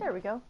There we go.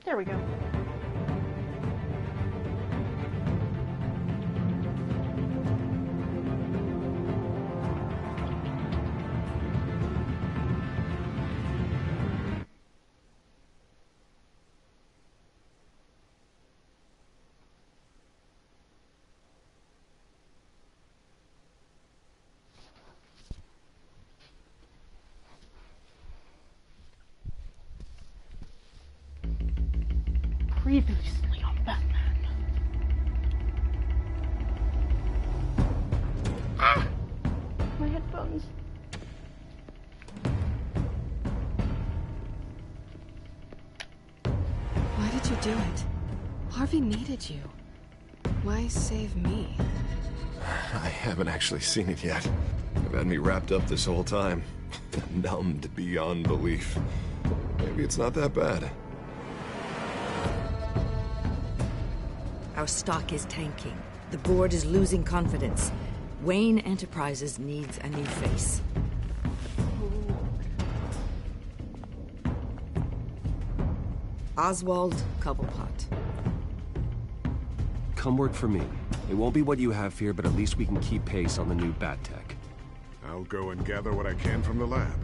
There we go. Previously on Batman. Ah! My headphones. Why did you do it? Harvey needed you. Why save me? I haven't actually seen it yet. You've had me wrapped up this whole time. Numbed beyond belief. Maybe it's not that bad. Our stock is tanking. The board is losing confidence. Wayne Enterprises needs a new face. Oswald Cobblepot. Come work for me. It won't be what you have here, but at least we can keep pace on the new bat tech. I'll go and gather what I can from the lab.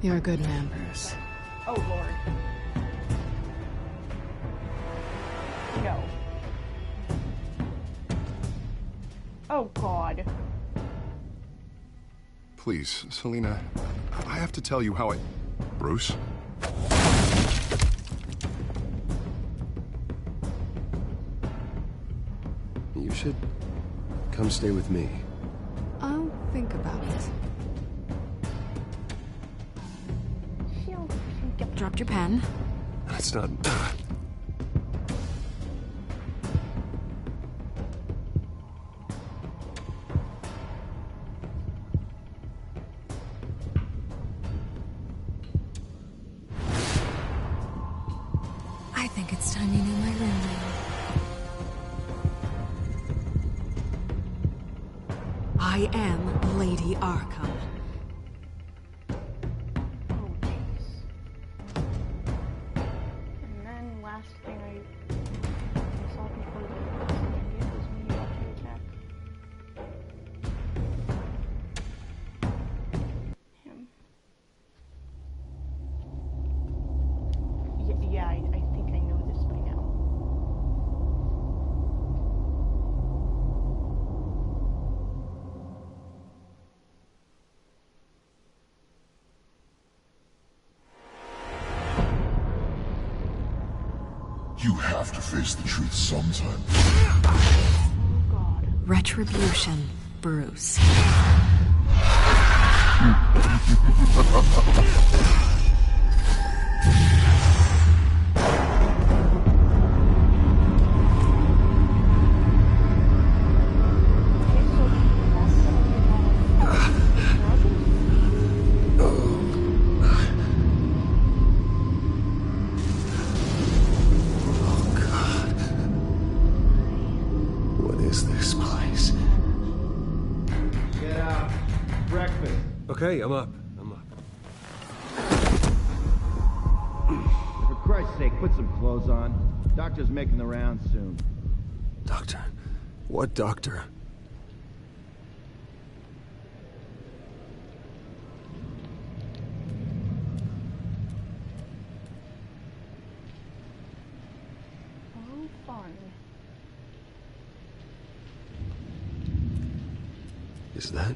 You're a good man, Bruce. Oh, Lord. No. Oh, God. Please, Selina, I have to tell you how I... Bruce? You should come stay with me. I'll think about it. Dropped your pen. That's not... I think it's time you knew my real name. I am Lady Arkham. Oh, jeez. And then You have to face the truth sometime. God. Retribution, Bruce. Okay, I'm up. For Christ's sake, put some clothes on. Doctor's making the rounds soon. Doctor? What doctor? Oh, fun. Is that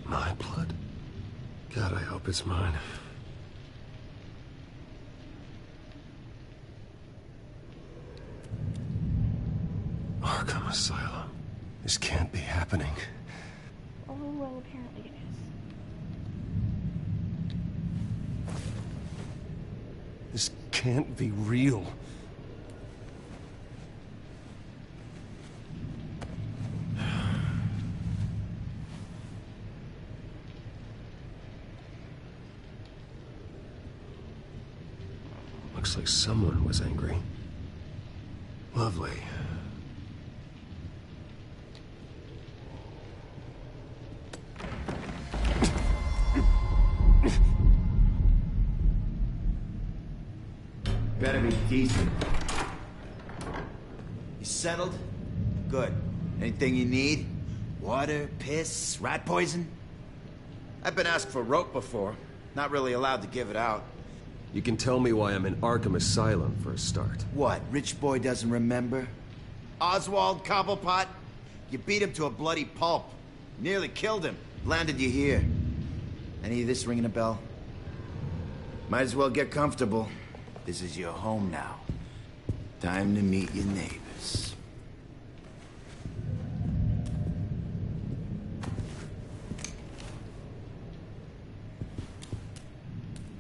my blood? God, I hope it's mine. Arkham Asylum. This can't be happening. Oh, well, apparently it is. This can't be real. Looks like someone was angry. Lovely. Better be decent. You settled? Good. Anything you need? Water, piss, rat poison? I've been asked for rope before. Not really allowed to give it out. You can tell me why I'm in Arkham Asylum for a start. What, rich boy doesn't remember? Oswald Cobblepot? You beat him to a bloody pulp. Nearly killed him. Landed you here. Any of this ringing a bell? Might as well get comfortable. This is your home now. Time to meet your neighbors.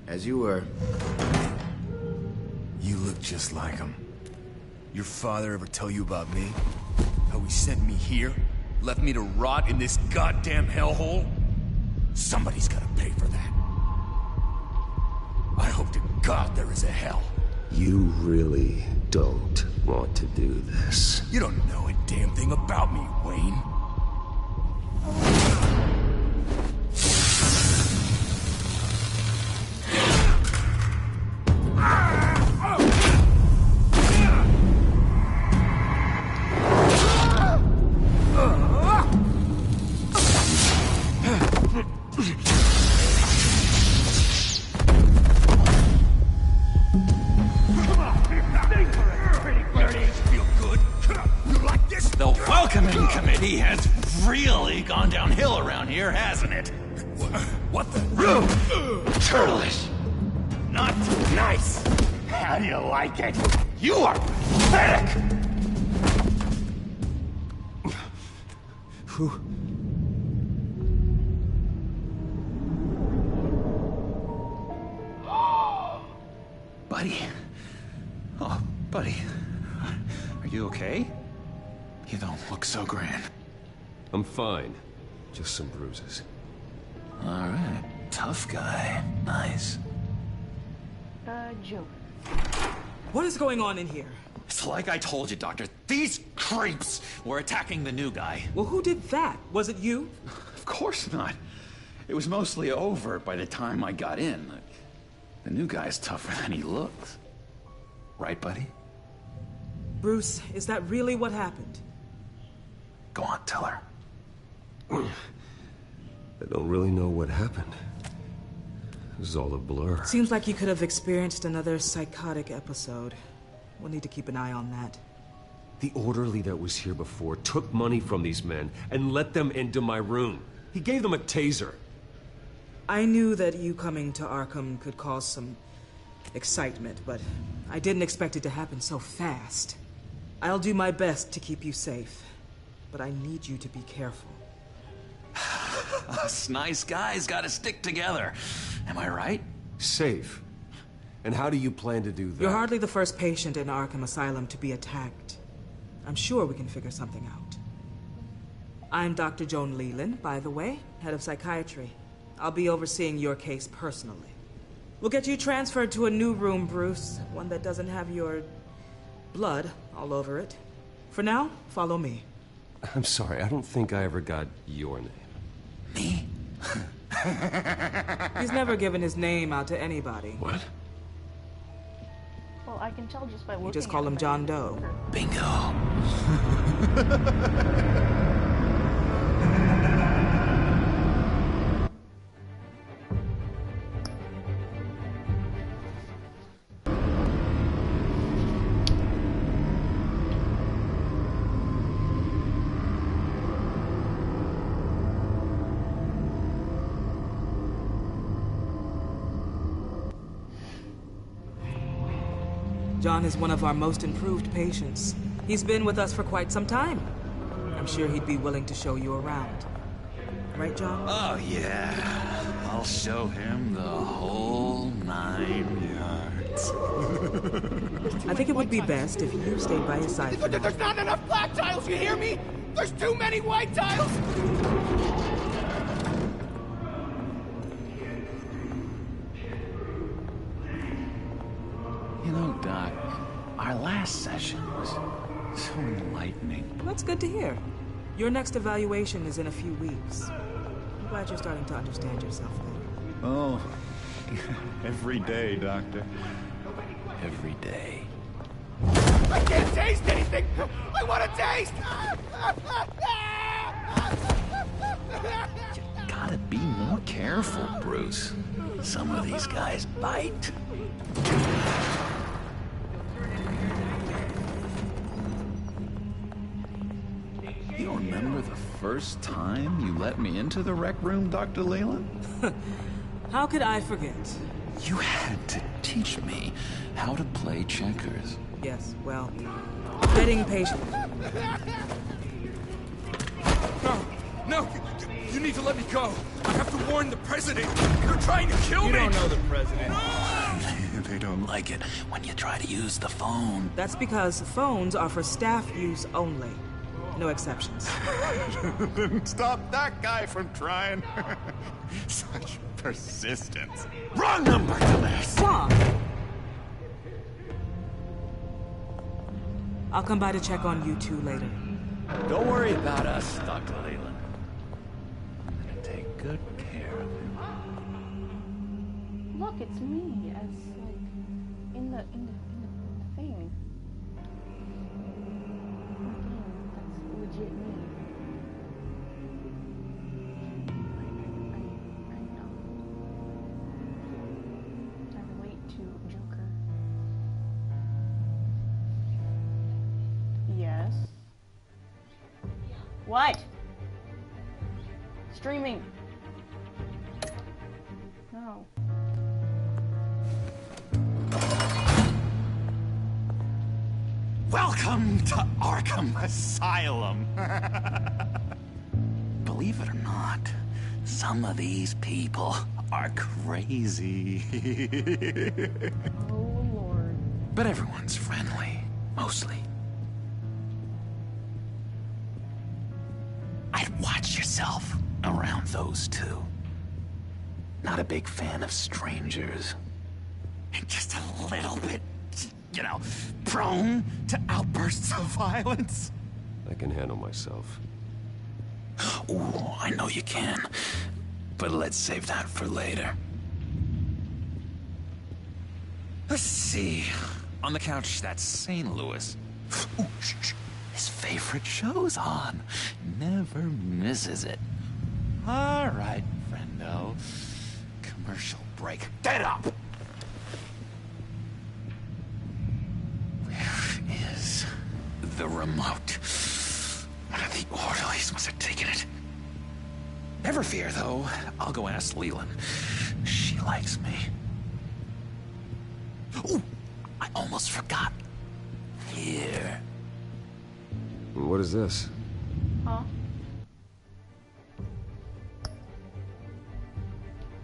As you were. You look just like him. Your father ever tell you about me? How he sent me here? Left me to rot in this goddamn hellhole? Somebody's gotta pay for that. I hope to God there is a hell. You really don't want to do this. You don't know a damn thing about me, Wayne. He has really gone downhill around here, hasn't it? What the? Turtleish. Not nice. How do you like it? You are pathetic. Who? Buddy. Oh, buddy. Are you okay? You don't look so grand. I'm fine. Just some bruises. All right. Tough guy. Nice. Joker. What is going on in here? It's like I told you, Doctor. These creeps were attacking the new guy. Well, who did that? Was it you? Of course not. It was mostly over by the time I got in. The new guy's tougher than he looks. Right, buddy? Bruce, is that really what happened? Go on, tell her. I don't really know what happened. This is all a blur. Seems like you could have experienced another psychotic episode. We'll need to keep an eye on that. The orderly that was here before took money from these men and let them into my room. He gave them a taser. I knew that you coming to Arkham could cause some excitement, but I didn't expect it to happen so fast. I'll do my best to keep you safe, but I need you to be careful. Us nice guys gotta stick together. Am I right? Safe. And how do you plan to do that? You're hardly the first patient in Arkham Asylum to be attacked. I'm sure we can figure something out. I'm Dr. Joan Leland, by the way, head of psychiatry. I'll be overseeing your case personally. We'll get you transferred to a new room, Bruce. One that doesn't have your blood all over it. For now, follow me. I'm sorry, I don't think I ever got your name. Me? He's never given his name out to anybody. What? Well, I can tell just by looking You just call him John Doe. Bingo. John is one of our most improved patients. He's been with us for quite some time. I'm sure he'd be willing to show you around. Right, John? Oh, yeah. I'll show him the whole 9 yards. I think it would be best if you stayed by his side. There's not enough black tiles, you hear me? There's too many white tiles! You know, Doc, our last session was so enlightening. That's good to hear. Your next evaluation is in a few weeks. I'm glad you're starting to understand yourself better. Oh, every day, Doctor. Every day. I can't taste anything! I want to taste! You gotta be more careful, Bruce. Some of these guys bite. You remember the first time you let me into the rec room, Dr. Leland? How could I forget? You had to teach me how to play checkers. Yes, well, getting patient. No, you need to let me go. I have to warn the president. They're trying to kill me. You don't know the president. They don't like it when you try to use the phone. That's because phones are for staff use only. No exceptions. Stop that guy from trying. Such persistence. Wrong number, dumbass. Stop! I'll come by to check on you two later. Don't worry about us, Dr. Leland. I'm gonna take good care of him. Look, it's me as like in the thing. That's legit me. I know. I relate to Joker. Yes. What? Streaming. No. Welcome to Arkham Asylum. Believe it or not, some of these people are crazy. Oh, Lord. But everyone's friendly, mostly. I'd watch yourself around those two. Not a big fan of strangers. And just a little bit, you know, prone to outbursts of violence. I can handle myself. Ooh, I know you can. But let's save that for later. Let's see. On the couch, that's St. Louis. Ooh, shh. His favorite show's on. Never misses it. All right, friendo. Commercial break. Get up! Where is the remote? One of the orderlies must have taken it. Never fear, though. I'll go ask Leland. She likes me. Ooh! I almost almost forgot. Here. What is this? Huh?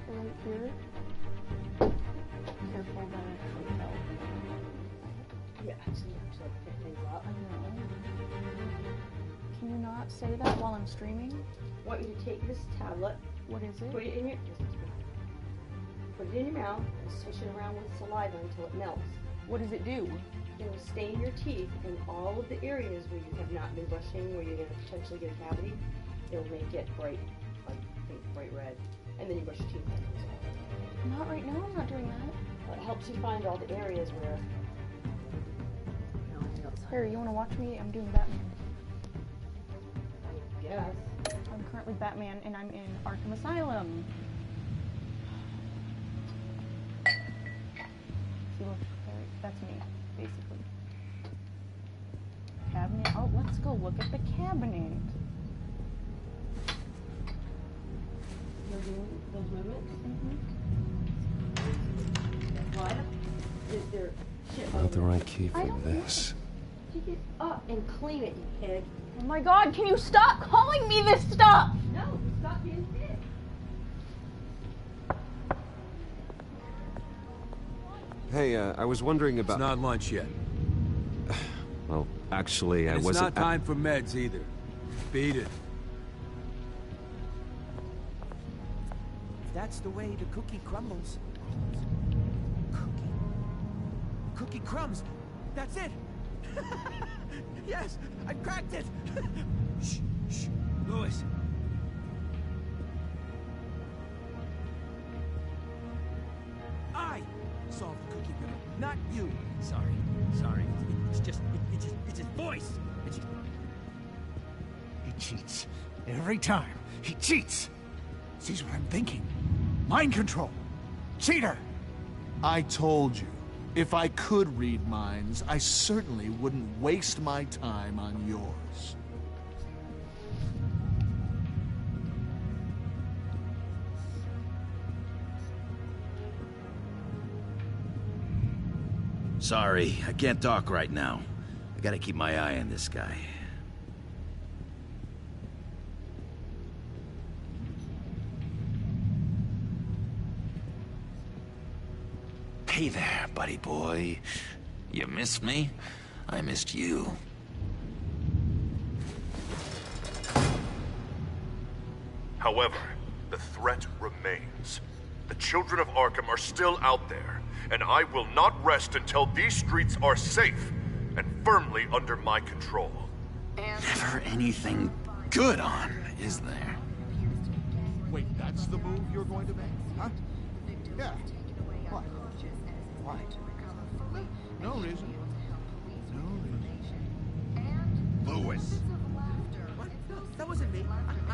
Right here. Careful, that actually fell. Yeah, actually, pick things up. I know. Can you not say that while I'm streaming? I want you to take this tablet. What is it? Put it in your mouth and swish it around with saliva until it melts. What does it do? It will stain your teeth in all of the areas where you have not been brushing, where you're going to potentially get a cavity. It'll make it bright, like pink, bright red, and then you brush your teeth afterwards. Not right now. I'm not doing that. Well, it helps you find all the areas where. Harry, you want to watch me? I'm doing Batman. I guess. I'm currently Batman, and I'm in Arkham Asylum. See, look, Harry, that's me, basically. Cabinet. Oh, let's go look at the cabinet. Those movements? What? Is there shit Not the right key for this. Pick it up and clean it, you pig. Oh my god, can you stop calling me this stuff? No, stop being a pig. Hey, I was wondering about... It's not lunch yet. Well, actually, I It's wasn't... not time for meds either. Beat it. That's the way the cookie crumbles. Cookie crumbs. That's it. Yes, I cracked it. Shh, shh. Louis. I solved the cookie riddle, not you. Sorry. It's just his voice. He cheats. Every time. He cheats. Sees what I'm thinking. Mind control. Cheater. I told you, if I could read minds, I certainly wouldn't waste my time on yours. Sorry, I can't talk right now. I gotta keep my eye on this guy. Hey there, buddy boy. You missed me? I missed you. However, the threat remains. The children of Arkham are still out there, and I will not rest until these streets are safe and firmly under my control. Never anything good on, is there? Wait, that's the move you're going to make, huh? Yeah. What? Why? No reason. No reason. Louis. What? No, that wasn't me.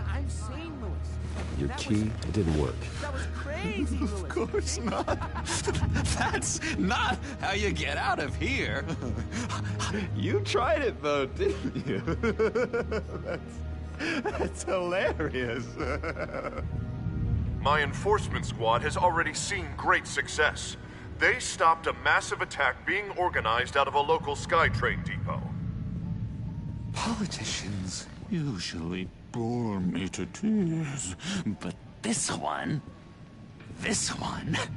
I'm sane, Louis. Your key, it didn't work. That was crazy, Louis. Of course not. That's not how you get out of here. You tried it though, didn't you? That's hilarious. My enforcement squad has already seen great success. They stopped a massive attack being organized out of a local SkyTrain depot. Politicians usually bore me to tears, but this one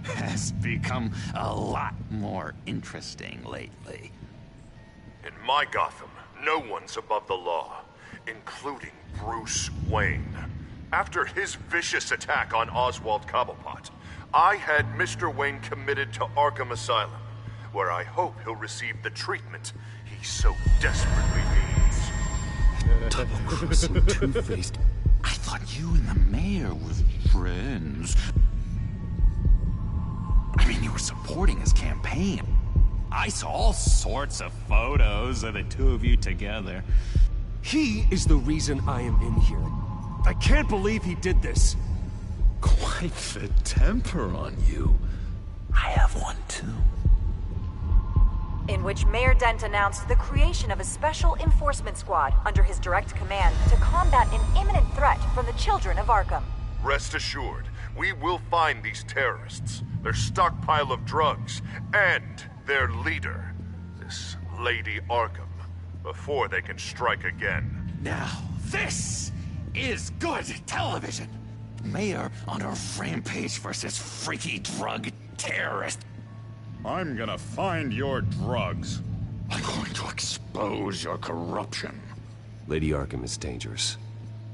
has become a lot more interesting lately. In my Gotham, no one's above the law, including Bruce Wayne. After his vicious attack on Oswald Cobblepot, I had Mr. Wayne committed to Arkham Asylum, where I hope he'll receive the treatment he so desperately needs. Double-crossing two-faced. I thought you and the mayor were friends. I mean, you were supporting his campaign. I saw all sorts of photos of the two of you together. He is the reason I am in here. I can't believe he did this. Quite the temper on you. I have one too. In which Mayor Dent announced the creation of a special enforcement squad under his direct command to combat an imminent threat from the children of Arkham. Rest assured, we will find these terrorists, their stockpile of drugs, and their leader. nemesis, Lady Arkham, before they can strike again. Now, this is good television. Mayor on a rampage versus freaky drug terrorist. I'm gonna find your drugs. I'm going to expose your corruption. Lady Arkham is dangerous.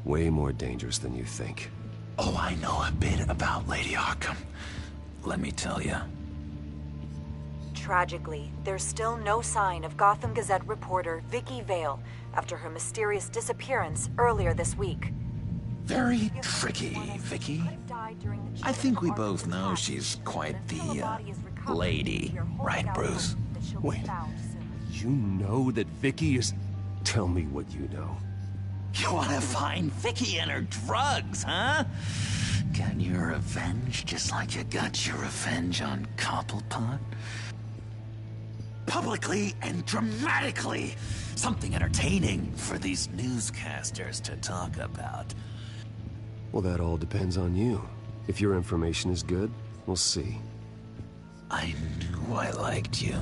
Way more dangerous than you think. Oh, I know a bit about Lady Arkham. Let me tell you. Tragically, there's still no sign of Gotham Gazette reporter Vicky Vale after her mysterious disappearance earlier this week. Very tricky, Vicky. I think we both know she's quite the, lady. Right, Bruce? Wait. You know that Vicky is... Tell me what you know. You wanna find Vicky and her drugs, huh? Get your revenge just like you got your revenge on Cobblepot? Publicly and dramatically! Something entertaining for these newscasters to talk about. Well, that all depends on you. If your information is good, we'll see. I knew I liked you.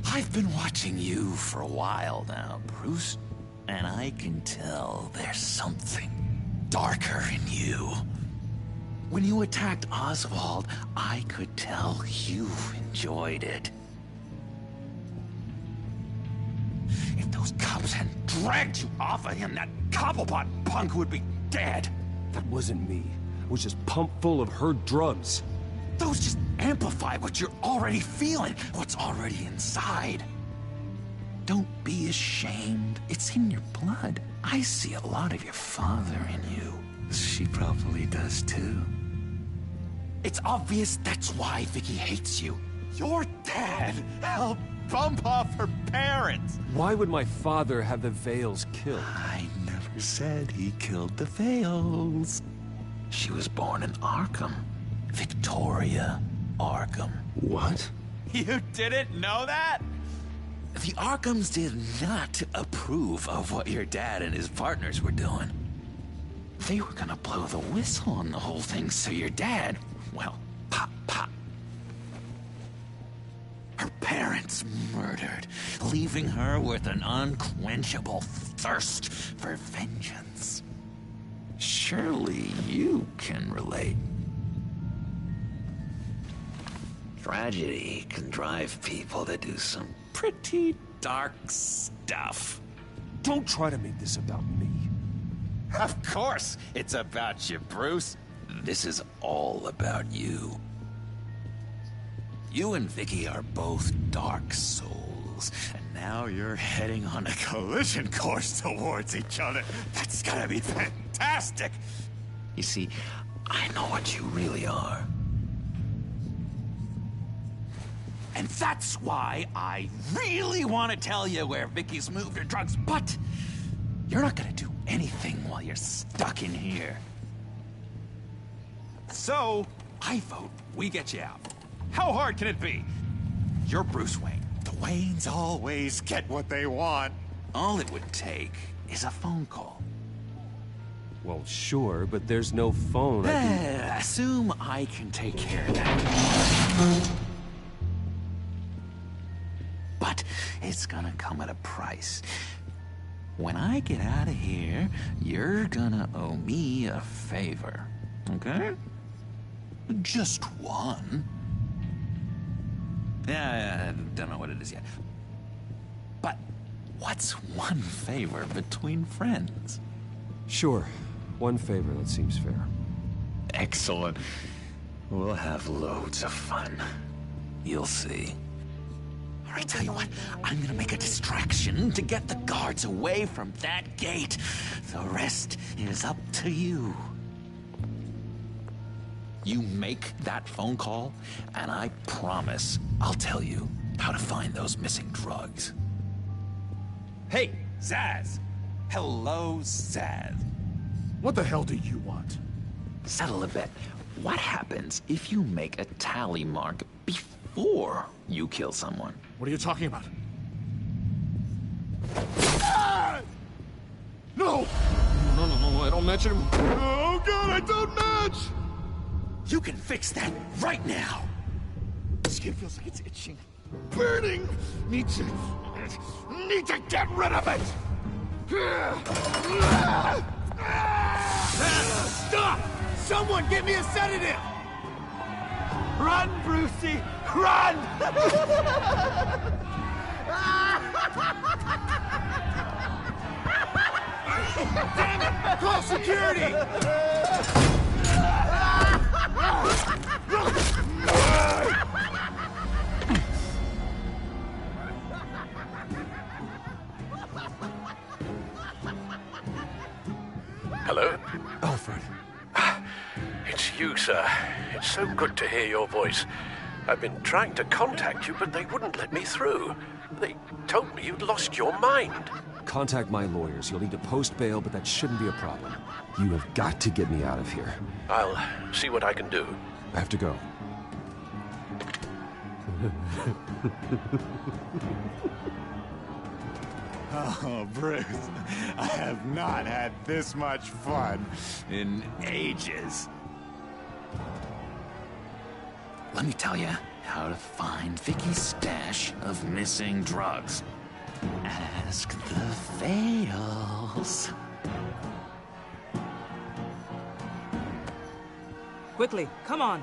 I've been watching you for a while now, Bruce, and I can tell there's something darker in you. When you attacked Oswald, I could tell you enjoyed it. If those cops hadn't dragged you off of him, that Cobblepot punk would be dead. That wasn't me. It was just pumped full of her drugs. Those just amplify what you're already feeling, what's already inside. Don't be ashamed. It's in your blood. I see a lot of your father in you. She probably does too. It's obvious that's why Vicky hates you. Your dad helped bump off her parents. Why would my father have the Vales killed? I never said he killed the Vales. She was born in Arkham. Victoria Arkham. What? You didn't know that? The Arkhams did not approve of what your dad and his partners were doing. They were gonna blow the whistle on the whole thing, so your dad, well, pop, pop. Her parents murdered, leaving her with an unquenchable thirst for vengeance. Surely you can relate. Tragedy can drive people to do some pretty dark stuff. Don't try to make this about me. Of course it's about you, Bruce. This is all about you. You and Vicky are both dark souls, and now you're heading on a collision course towards each other. That's gonna be fantastic! You see, I know what you really are. And that's why I really want to tell you where Vicky's moved her drugs, but you're not gonna do anything while you're stuck in here. So, I vote we get you out. How hard can it be? You're Bruce Wayne. The Waynes always get what they want. All it would take is a phone call. Well, sure, but there's no phone. Assume I can take care of that. But it's gonna come at a price. When I get out of here, you're gonna owe me a favor, okay? Just one. Yeah, I don't know what it is yet. But what's one favor between friends? Sure. One favor, that seems fair. Excellent. We'll have loads of fun. You'll see. All right, tell you what, I'm gonna make a distraction to get the guards away from that gate. The rest is up to you. You make that phone call, and I promise I'll tell you how to find those missing drugs. Hey, Zaz! Hello, Zaz. What the hell do you want? Settle a bet. What happens if you make a tally mark before you kill someone? What are you talking about? Ah! No! No, I don't match him. Oh, God, I don't match! You can fix that right now! Skin feels like it's itching. burning. Need to get rid of it. Stop! Someone give me a sedative! Run, Brucey! Run! Damn it! Call security! Hello? Alfred. It's you, sir. It's so good to hear your voice. I've been trying to contact you, but they wouldn't let me through. They told me you'd lost your mind. Contact my lawyers. You'll need to post bail, but that shouldn't be a problem. You have got to get me out of here. I'll see what I can do. I have to go. Oh, Bruce, I have not had this much fun in ages. Let me tell you how to find Vicky's stash of missing drugs. Ask the Fails. Quickly, come on.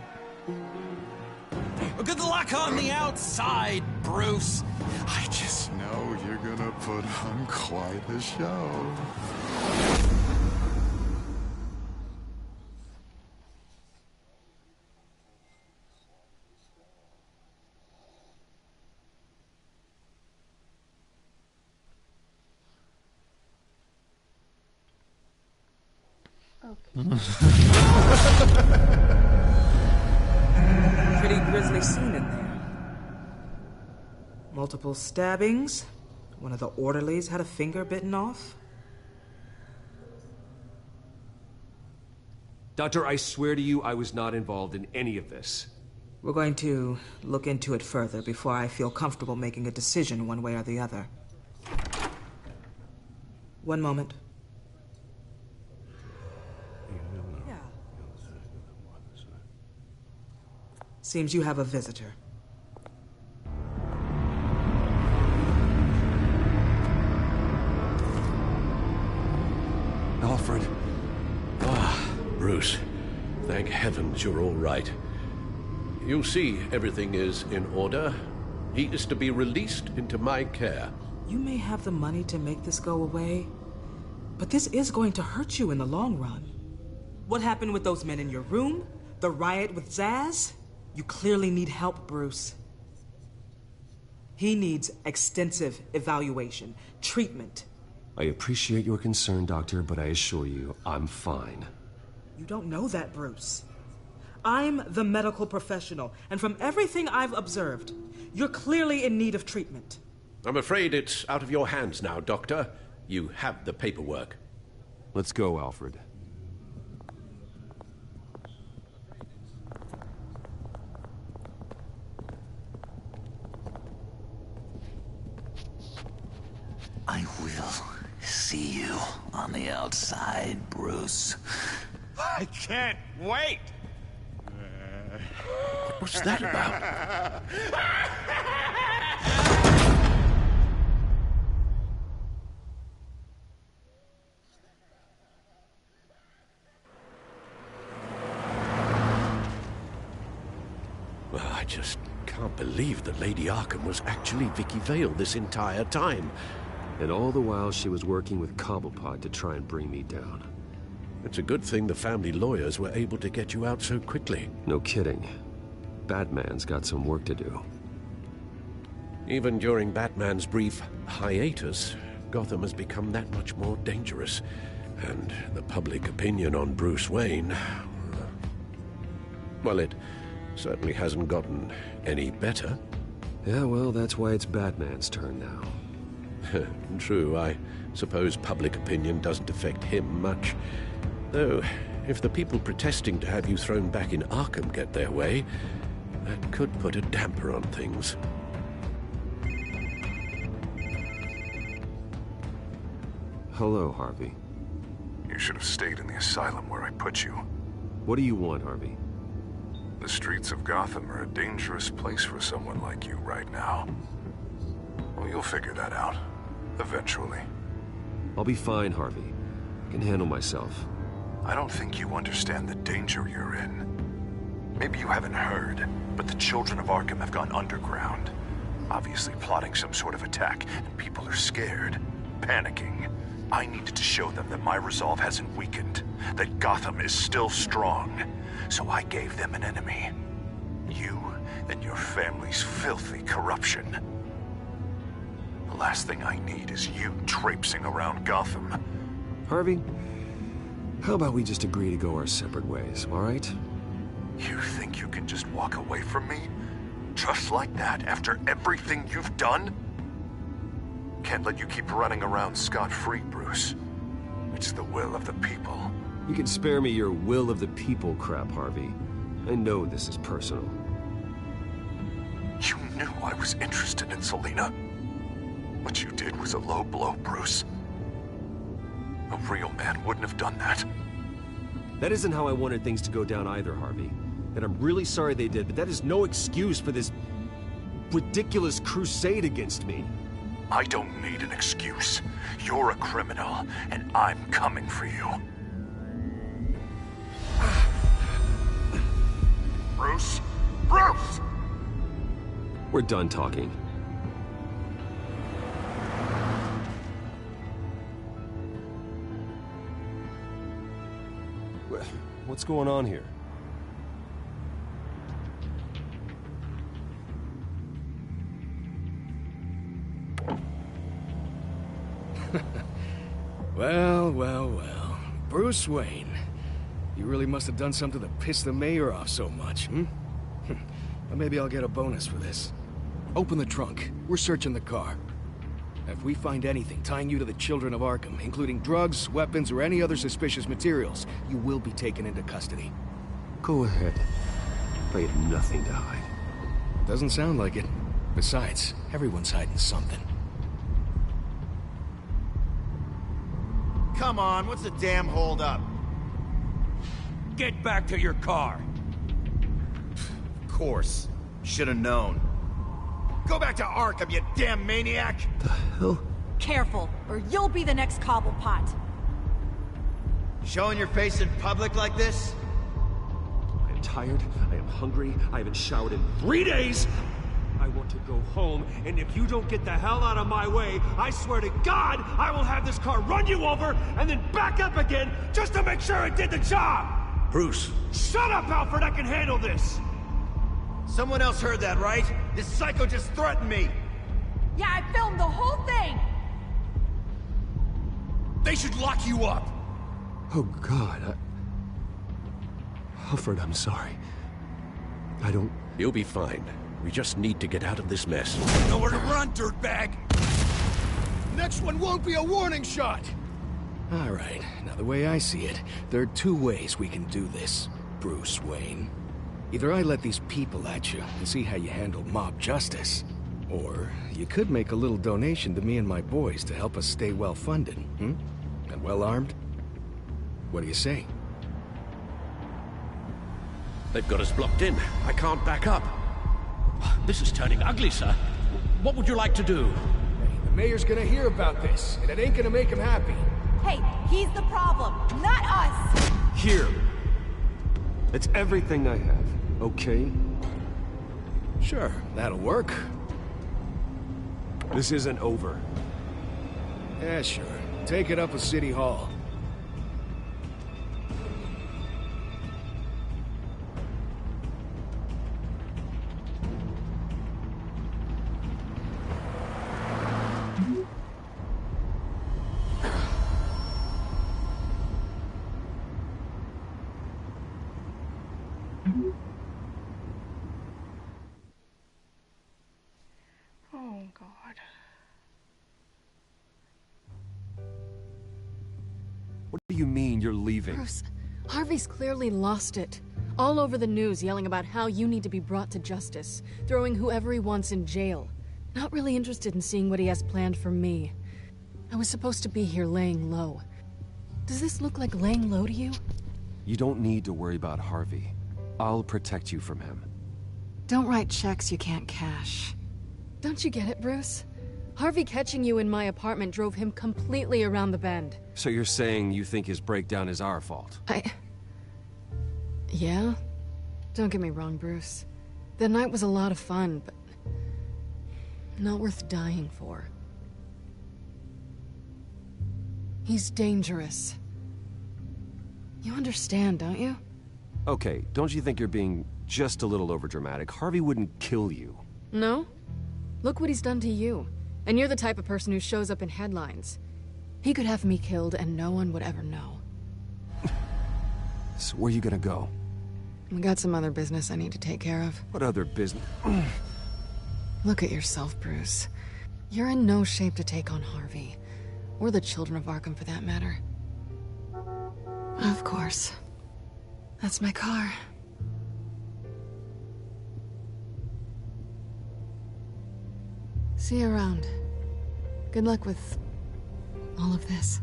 Good luck on the outside, Bruce. I just know you're gonna put on quite a show. Pretty grisly scene in there. Multiple stabbings. One of the orderlies had a finger bitten off. Doctor, I swear to you, I was not involved in any of this. We're going to look into it further before I feel comfortable making a decision one way or the other. One moment. Yeah. Seems you have a visitor. Alfred. Bruce, thank heavens you're all right. You see, everything is in order. He is to be released into my care. You may have the money to make this go away, but this is going to hurt you in the long run. What happened with those men in your room? The riot with Zaz? You clearly need help, Bruce. He needs extensive evaluation, treatment. I appreciate your concern, Doctor, but I assure you, I'm fine. You don't know that, Bruce. I'm the medical professional, and from everything I've observed, you're clearly in need of treatment. I'm afraid it's out of your hands now, Doctor. You have the paperwork. Let's go, Alfred. I will see you on the outside, Bruce. I can't wait! What's that about? Well, I just can't believe that Lady Arkham was actually Vicky Vale this entire time. And all the while she was working with Cobblepot to try and bring me down. It's a good thing the family lawyers were able to get you out so quickly. No kidding. Batman's got some work to do. Even during Batman's brief hiatus, Gotham has become that much more dangerous. And the public opinion on Bruce Wayne... well, it certainly hasn't gotten any better. Yeah, well, that's why it's Batman's turn now. True, I suppose public opinion doesn't affect him much. Though, if the people protesting to have you thrown back in Arkham get their way, that could put a damper on things. Hello, Harvey. You should have stayed in the asylum where I put you. What do you want, Harvey? The streets of Gotham are a dangerous place for someone like you right now. Well, you'll figure that out. Eventually. I'll be fine, Harvey. I can handle myself. I don't think you understand the danger you're in. Maybe you haven't heard, but the children of Arkham have gone underground. Obviously plotting some sort of attack, and people are scared, panicking. I needed to show them that my resolve hasn't weakened, that Gotham is still strong. So I gave them an enemy. You and your family's filthy corruption. The last thing I need is you traipsing around Gotham. Harvey, how about we just agree to go our separate ways, all right? You think you can just walk away from me? Just like that, after everything you've done? Can't let you keep running around scot-free, Bruce. It's the will of the people. You can spare me your will of the people crap, Harvey. I know this is personal. You knew I was interested in Selina. What you did was a low blow, Bruce. A real man wouldn't have done that. That isn't how I wanted things to go down either, Harvey. And I'm really sorry they did, but that is no excuse for this ridiculous crusade against me. I don't need an excuse. You're a criminal, and I'm coming for you. Bruce? Bruce! We're done talking. What's going on here? Well, well, well. Bruce Wayne. You really must have done something to piss the mayor off so much, hmm? Well, maybe I'll get a bonus for this. Open the trunk. We're searching the car. If we find anything tying you to the children of Arkham, including drugs, weapons, or any other suspicious materials, you will be taken into custody. Go ahead. I have nothing to hide. Doesn't sound like it. Besides, everyone's hiding something. Come on, what's the damn holdup? Get back to your car! Of course. Should've known. Go back to Arkham, you damn maniac! The hell? Careful, or you'll be the next Cobblepot. Showing your face in public like this? I am tired, I am hungry, I haven't showered in 3 days! I want to go home, and if you don't get the hell out of my way, I swear to God, I will have this car run you over, and then back up again, just to make sure it did the job! Bruce! Shut up, Alfred, I can handle this! Someone else heard that, right? This psycho just threatened me! Yeah, I filmed the whole thing! They should lock you up! Oh, God, Alfred, I'm sorry. I don't... You'll be fine. We just need to get out of this mess. Nowhere to run, dirtbag! Next one won't be a warning shot! All right, now the way I see it, there are 2 ways we can do this, Bruce Wayne. Either I let these people at you and see how you handle mob justice, or you could make a little donation to me and my boys to help us stay well-funded, And well-armed? What do you say? They've got us blocked in. I can't back up. This is turning ugly, sir. What would you like to do? Hey, the mayor's gonna hear about this, and it ain't gonna make him happy. Hey, he's the problem, not us! Here. It's everything I have, okay? Sure, that'll work. This isn't over. Yeah, sure. Take it up with City Hall. Oh, God. What do you mean you're leaving? Bruce, Harvey's clearly lost it. All over the news yelling about how you need to be brought to justice, throwing whoever he wants in jail. Not really interested in seeing what he has planned for me. I was supposed to be here laying low. Does this look like laying low to you? You don't need to worry about Harvey. I'll protect you from him. Don't write checks you can't cash. Don't you get it, Bruce? Harvey catching you in my apartment drove him completely around the bend. So you're saying you think his breakdown is our fault? Yeah? Don't get me wrong, Bruce. The night was a lot of fun, but not worth dying for. He's dangerous. You understand, don't you? Okay, don't you think you're being just a little overdramatic? Harvey wouldn't kill you. No? Look what he's done to you. And you're the type of person who shows up in headlines. He could have me killed and no one would ever know. So where are you gonna go? We got some other business I need to take care of. What other business? Look at yourself, Bruce. You're in no shape to take on Harvey. Or the children of Arkham, for that matter. Of course. That's my car. See you around. Good luck with all of this.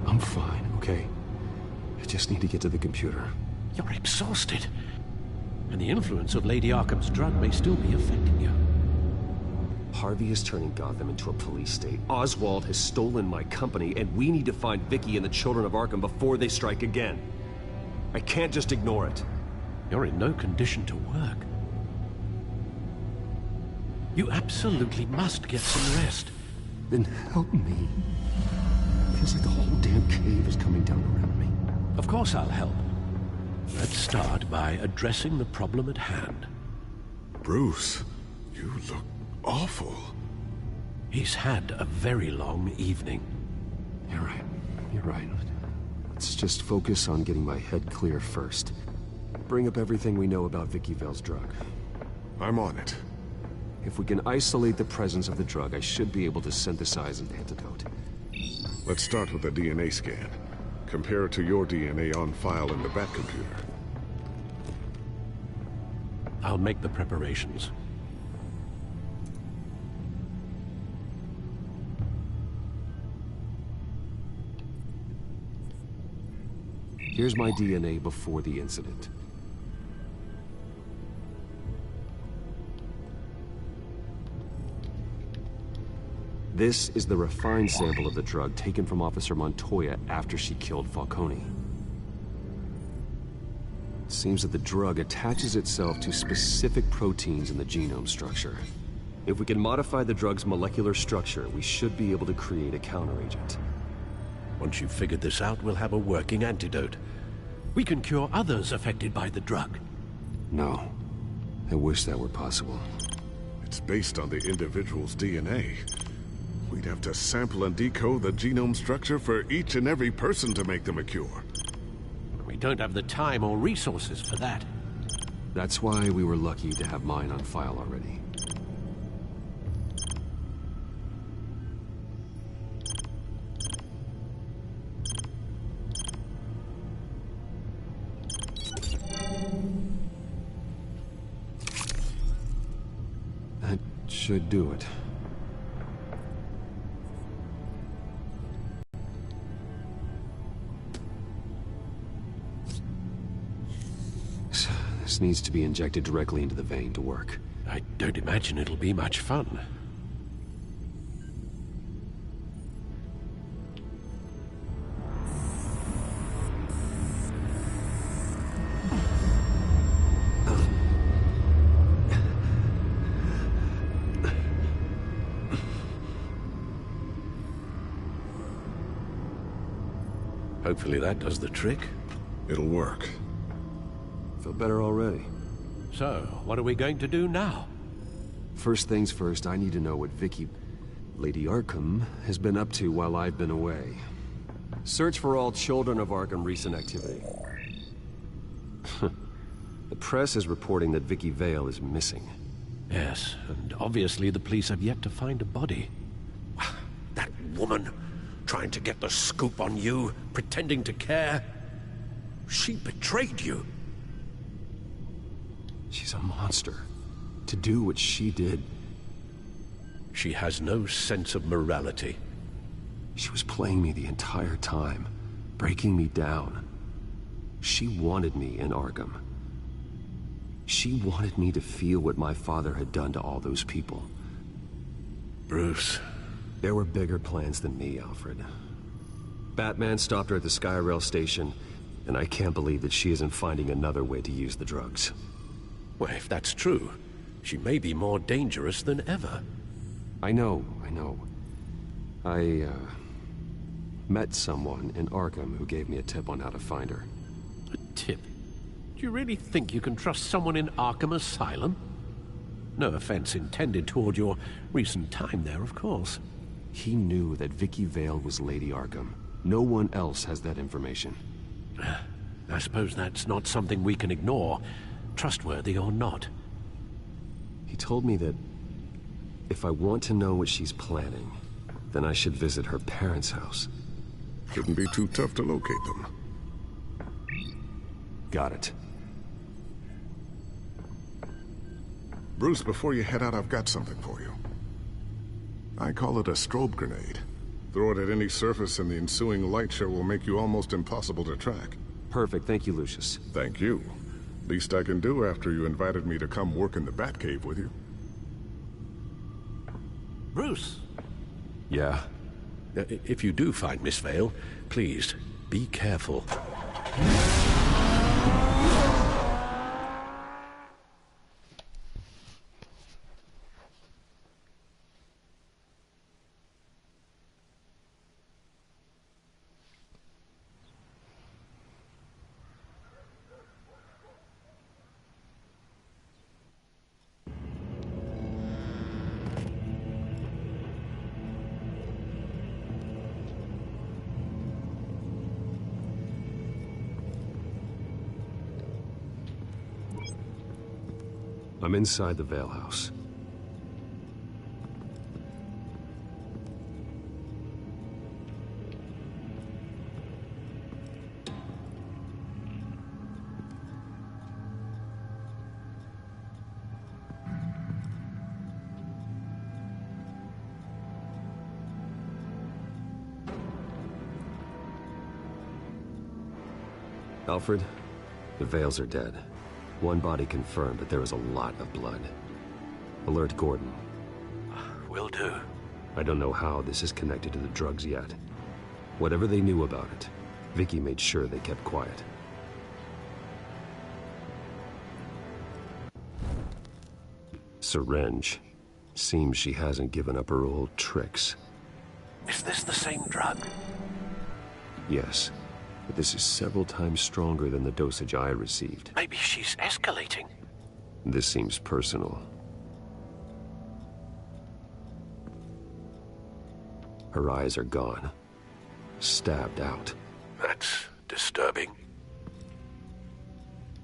I'm fine, okay? I just need to get to the computer. You're exhausted. And the influence of Lady Arkham's drug may still be affecting you. Harvey is turning Gotham into a police state. Oswald has stolen my company, and we need to find Vicky and the children of Arkham before they strike again. I can't just ignore it. You're in no condition to work. You absolutely must get some rest. Then help me. Feels like the whole damn cave is coming down around me. Of course I'll help. Let's start by addressing the problem at hand. Bruce, you look awful. He's had a very long evening. You're right. You're right. Let's just focus on getting my head clear first. Bring up everything we know about Vicky Vale's drug. I'm on it. If we can isolate the presence of the drug, I should be able to synthesize an antidote. Let's start with a DNA scan. Compare it to your DNA on file in the Batcomputer. I'll make the preparations. Here's my DNA before the incident. This is the refined sample of the drug taken from Officer Montoya after she killed Falcone. It seems that the drug attaches itself to specific proteins in the genome structure. If we can modify the drug's molecular structure, we should be able to create a counteragent. Once you've figured this out, we'll have a working antidote. We can cure others affected by the drug. No. I wish that were possible. It's based on the individual's DNA. We'd have to sample and decode the genome structure for each and every person to make them a cure. We don't have the time or resources for that. That's why we were lucky to have mine on file already. That should do it. This needs to be injected directly into the vein to work. I don't imagine it'll be much fun. Hopefully that does the trick. It'll work. Feel better already. So, what are we going to do now? First things first, I need to know what Vicky, Lady Arkham, has been up to while I've been away. Search for all children of Arkham recent activity. The press is reporting that Vicky Vale is missing. Yes, and obviously the police have yet to find a body. That woman, trying to get the scoop on you, pretending to care. She betrayed you. She's a monster. To do what she did. She has no sense of morality. She was playing me the entire time, breaking me down. She wanted me in Arkham. She wanted me to feel what my father had done to all those people. Bruce. There were bigger plans than me, Alfred. Batman stopped her at the Skyrail station, and I can't believe that she isn't finding another way to use the drugs. Well, if that's true, she may be more dangerous than ever. I know. I met someone in Arkham who gave me a tip on how to find her. A tip? Do you really think you can trust someone in Arkham Asylum? No offense intended toward your recent time there, of course. He knew that Vicky Vale was Lady Arkham. No one else has that information. I suppose that's not something we can ignore, trustworthy or not. He told me that if I want to know what she's planning, then I should visit her parents' house. Shouldn't be too tough to locate them. Got it. Bruce, before you head out, I've got something for you. I call it a strobe grenade. Throw it at any surface and the ensuing light show will make you almost impossible to track. Perfect. Thank you, Lucius. Thank you. Least I can do after you invited me to come work in the Batcave with you. Bruce! Yeah? If you do find Miss Vale, please, be careful. I'm inside the Vale House. Alfred, the Vales are dead. One body confirmed, but there is a lot of blood. Alert Gordon. Will do. I don't know how this is connected to the drugs yet. Whatever they knew about it, Vicky made sure they kept quiet. Syringe. Seems she hasn't given up her old tricks. Is this the same drug? Yes. But this is several times stronger than the dosage I received. Maybe she's escalating. This seems personal. Her eyes are gone. Stabbed out. That's disturbing.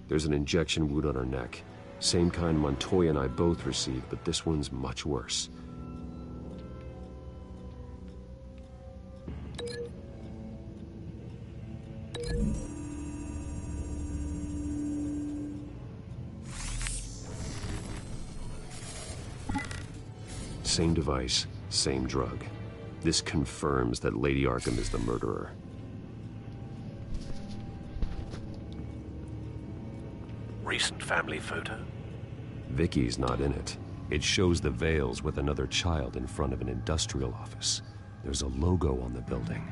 There's an injection wound on her neck. Same kind Montoya and I both received, but this one's much worse. Same device, same drug. This confirms that Lady Arkham is the murderer. Recent family photo? Vicky's not in it. It shows the Vales with another child in front of an industrial office. There's a logo on the building.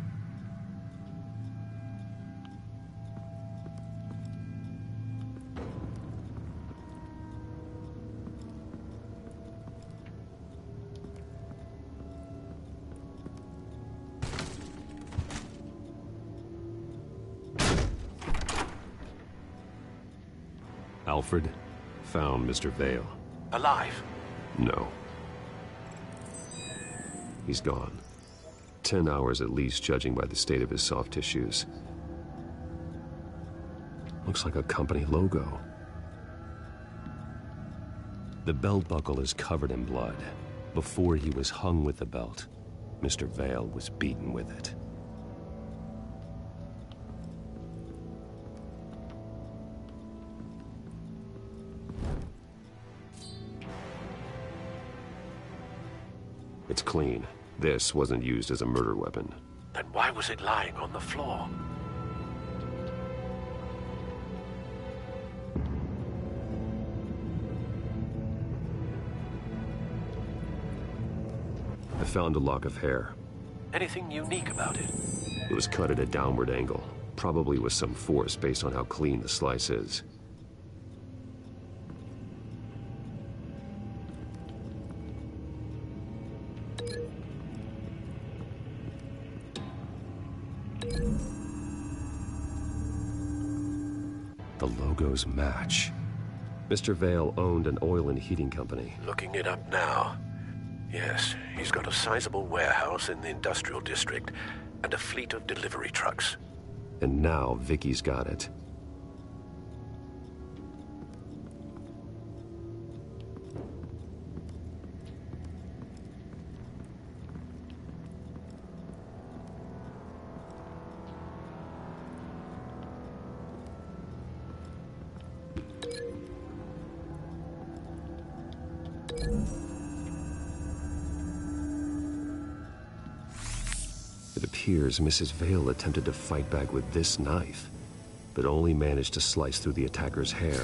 Alfred found Mr. Vale. Alive? No. He's gone. 10 hours at least, judging by the state of his soft tissues. Looks like a company logo. The belt buckle is covered in blood. Before he was hung with the belt, Mr. Vale was beaten with it. It's clean. This wasn't used as a murder weapon. Then why was it lying on the floor? I found a lock of hair. Anything unique about it? It was cut at a downward angle, probably with some force based on how clean the slice is. The logos match. Mr. Vale owned an oil and heating company. Looking it up now. Yes, he's got a sizable warehouse in the industrial district and a fleet of delivery trucks. And now Vicky's got it. It appears Mrs. Vale attempted to fight back with this knife, but only managed to slice through the attacker's hair.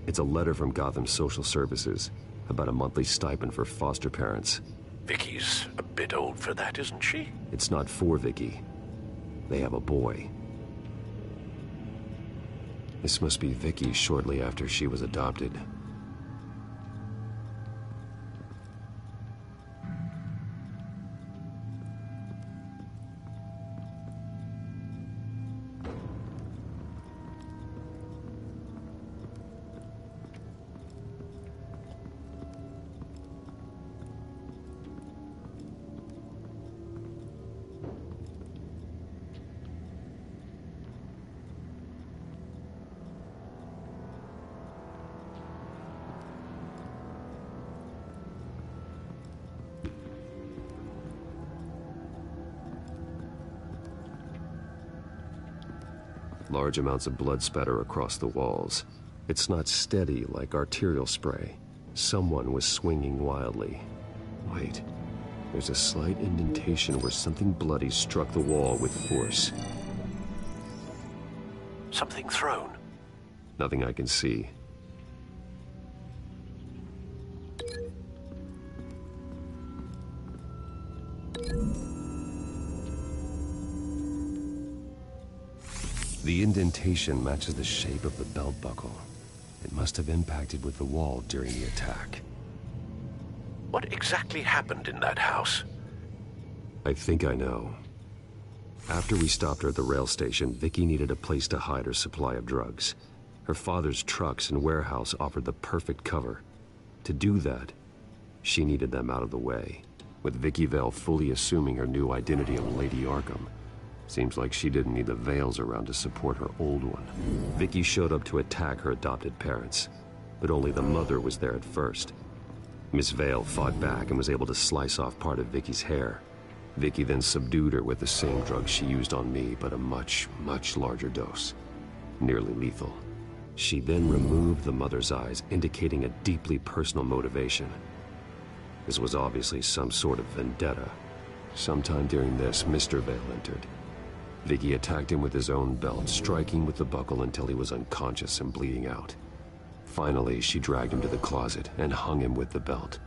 It's a letter from Gotham Social Services about a monthly stipend for foster parents. Vicky's a bit old for that, isn't she? It's not for Vicky. They have a boy. This must be Vicky shortly after she was adopted. Large amounts of blood spatter across the walls. It's not steady like arterial spray. Someone was swinging wildly. Wait, there's a slight indentation where something bloody struck the wall with force. Something thrown? Nothing I can see. The indentation matches the shape of the belt buckle. It must have impacted with the wall during the attack. What exactly happened in that house? I think I know. After we stopped her at the rail station, Vicky needed a place to hide her supply of drugs. Her father's trucks and warehouse offered the perfect cover. To do that, she needed them out of the way, with Vicky Vale fully assuming her new identity of Lady Arkham. Seems like she didn't need the Vales around to support her old one. Vicky showed up to attack her adopted parents, but only the mother was there at first. Miss Vale fought back and was able to slice off part of Vicky's hair. Vicky then subdued her with the same drug she used on me, but a much, much larger dose. Nearly lethal. She then removed the mother's eyes, indicating a deeply personal motivation. This was obviously some sort of vendetta. Sometime during this, Mr. Vale entered. Vicky attacked him with his own belt, striking with the buckle until he was unconscious and bleeding out. Finally, she dragged him to the closet and hung him with the belt.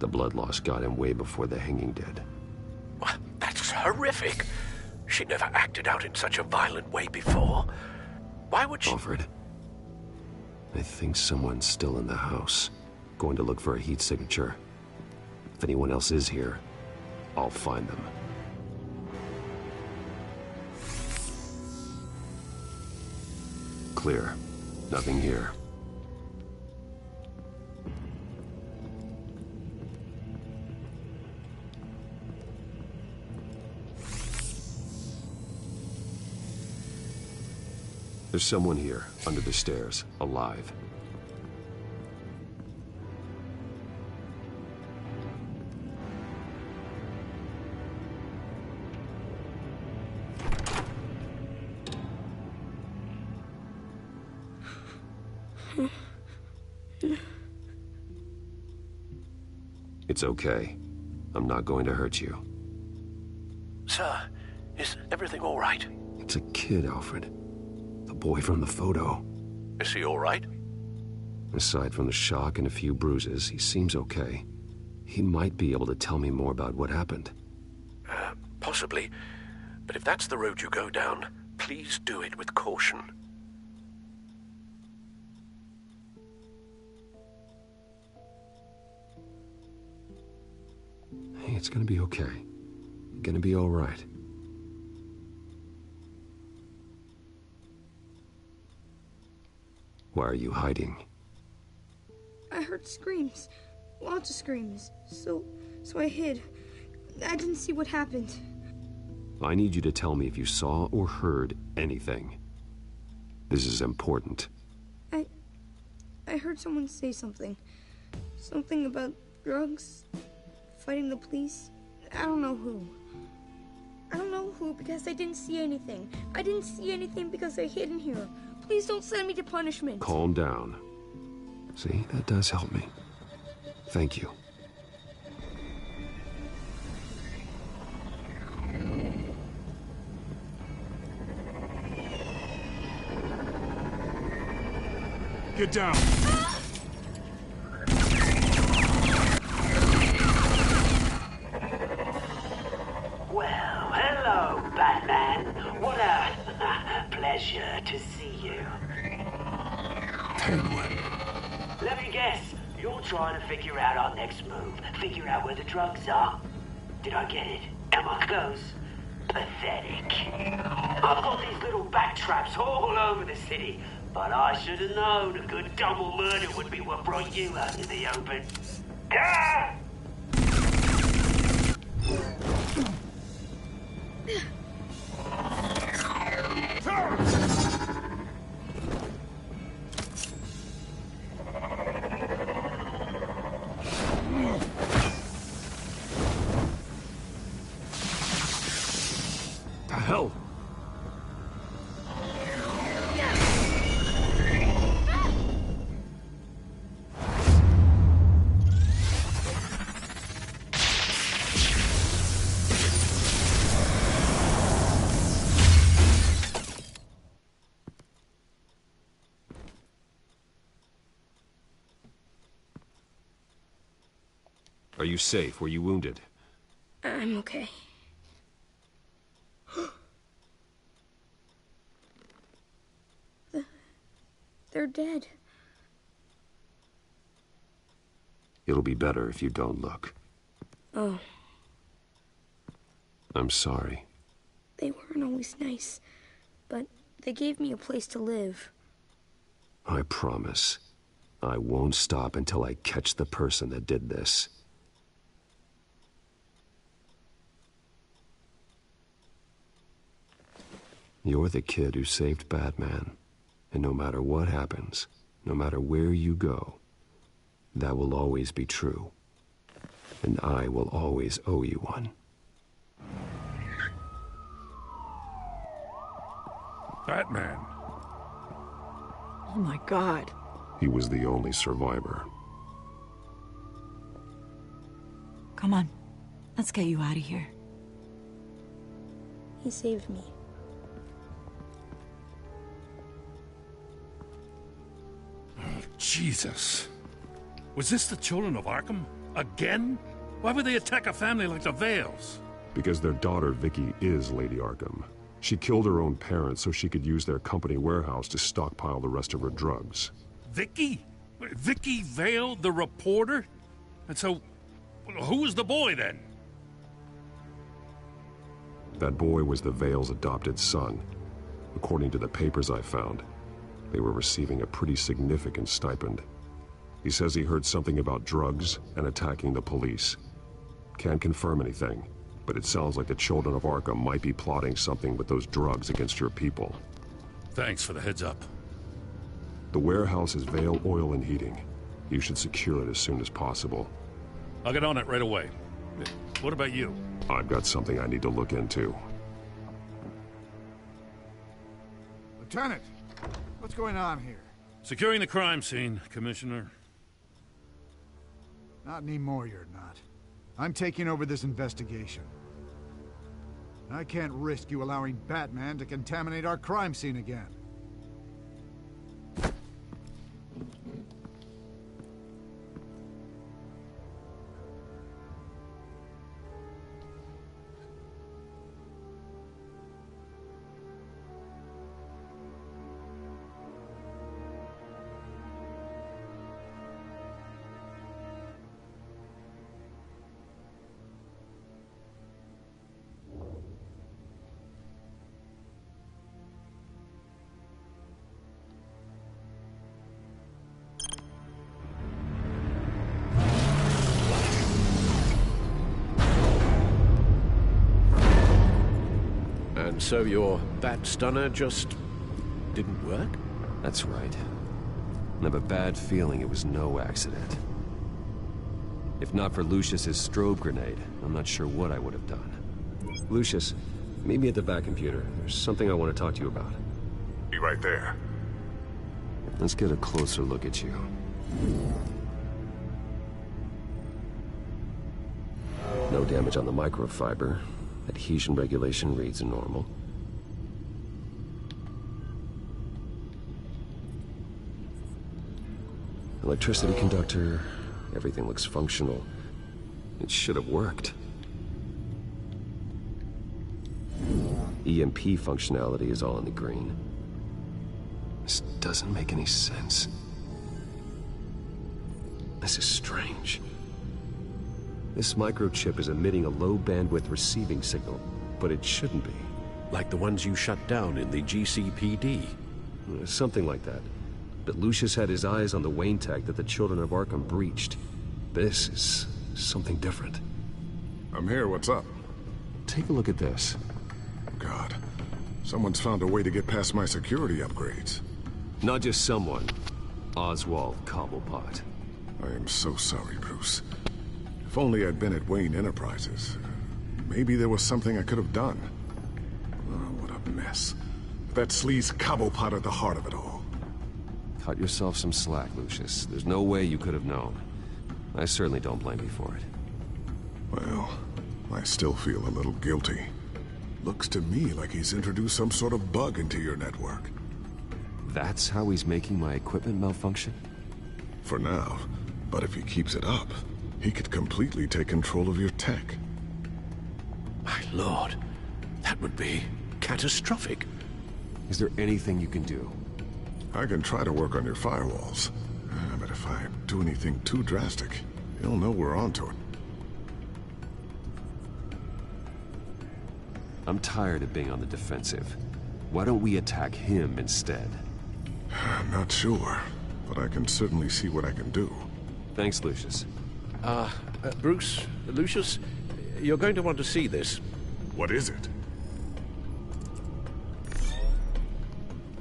The blood loss got him way before the hanging did. That's horrific. She never acted out in such a violent way before. Why would she... Alfred, I think someone's still in the house. Going to look for a heat signature. If anyone else is here, I'll find them. Clear. Nothing here. There's someone here, under the stairs, alive. It's okay. I'm not going to hurt you. Sir, is everything all right? It's a kid, Alfred. The boy from the photo. Is he all right? Aside from the shock and a few bruises, he seems okay. He might be able to tell me more about what happened. Possibly. But if that's the road you go down, please do it with caution. Hey, it's gonna be okay. Gonna be all right. Why are you hiding? I heard screams. Lots of screams. So I hid. I didn't see what happened. I need you to tell me if you saw or heard anything. This is important. I heard someone say something. Something about drugs, fighting the police. I don't know who. I don't know who because I didn't see anything. I didn't see anything because I hid in here. Please don't send me to punishment. Calm down. See, that does help me. Thank you. Get down. Well, hello, Batman. What a pleasure to see you. Penguin. Let me guess. You're trying to figure out our next move. Figure out where the drugs are. Did I get it? Am I close? Pathetic. I've got these little bat traps all over the city, but I should have known a good double murder would be what brought you out in the open. Ah! The hell? Are you safe? Were you wounded? I'm okay. They're dead. It'll be better if you don't look. Oh, I'm sorry. they weren't always nice, but they gave me a place to live. I promise. I won't stop until I catch the person that did this. You're the kid who saved Batman. And no matter what happens, no matter where you go, that will always be true. And I will always owe you one. Batman. Oh my God. He was the only survivor. Come on. Let's get you out of here. He saved me. Jesus. Was this the children of Arkham? Again? Why would they attack a family like the Vales? Because their daughter, Vicky, is Lady Arkham. She killed her own parents so she could use their company warehouse to stockpile the rest of her drugs. Vicky? Vicky Vale, the reporter? And so, who was the boy then? That boy was the Vale's adopted son. According to the papers I found, they were receiving a pretty significant stipend. He says he heard something about drugs and attacking the police. Can't confirm anything, but it sounds like the children of Arkham might be plotting something with those drugs against your people. Thanks for the heads up. The warehouse is Vale Oil and Heating. You should secure it as soon as possible. I'll get on it right away. What about you? I've got something I need to look into. Lieutenant, what's going on here? Securing the crime scene, Commissioner. Not anymore, you're not. I'm taking over this investigation. I can't risk you allowing Batman to contaminate our crime scene again. So your bat stunner just didn't work? That's right. I have a bad feeling it was no accident. If not for Lucius's strobe grenade, I'm not sure what I would have done. Lucius, meet me at the back computer. There's something I want to talk to you about. Be right there. Let's get a closer look at you. No damage on the microfiber. Adhesion regulation reads normal. Electricity conductor, everything looks functional. It should have worked. EMP functionality is all in the green. This doesn't make any sense. This is strange. This microchip is emitting a low-bandwidth receiving signal, but it shouldn't be. Like the ones you shut down in the GCPD? Something like that. But Lucius had his eyes on the Wayne tech that the children of Arkham breached. This is something different. I'm here, what's up? Take a look at this. God, someone's found a way to get past my security upgrades. Not just someone. Oswald Cobblepot. I am so sorry, Bruce. If only I'd been at Wayne Enterprises. Maybe there was something I could have done. Oh, what a mess. That sleaze Cobblepot at the heart of it all. Cut yourself some slack, Lucius. There's no way you could have known. I certainly don't blame you for it. Well, I still feel a little guilty. Looks to me like he's introduced some sort of bug into your network. That's how he's making my equipment malfunction? For now. But if he keeps it up, he could completely take control of your tech. My lord, that would be catastrophic. Is there anything you can do? I can try to work on your firewalls. But if I do anything too drastic, he'll know we're onto it. I'm tired of being on the defensive. Why don't we attack him instead? I'm not sure, but I can certainly see what I can do. Thanks, Lucius. Bruce, Lucius, you're going to want to see this. What is it?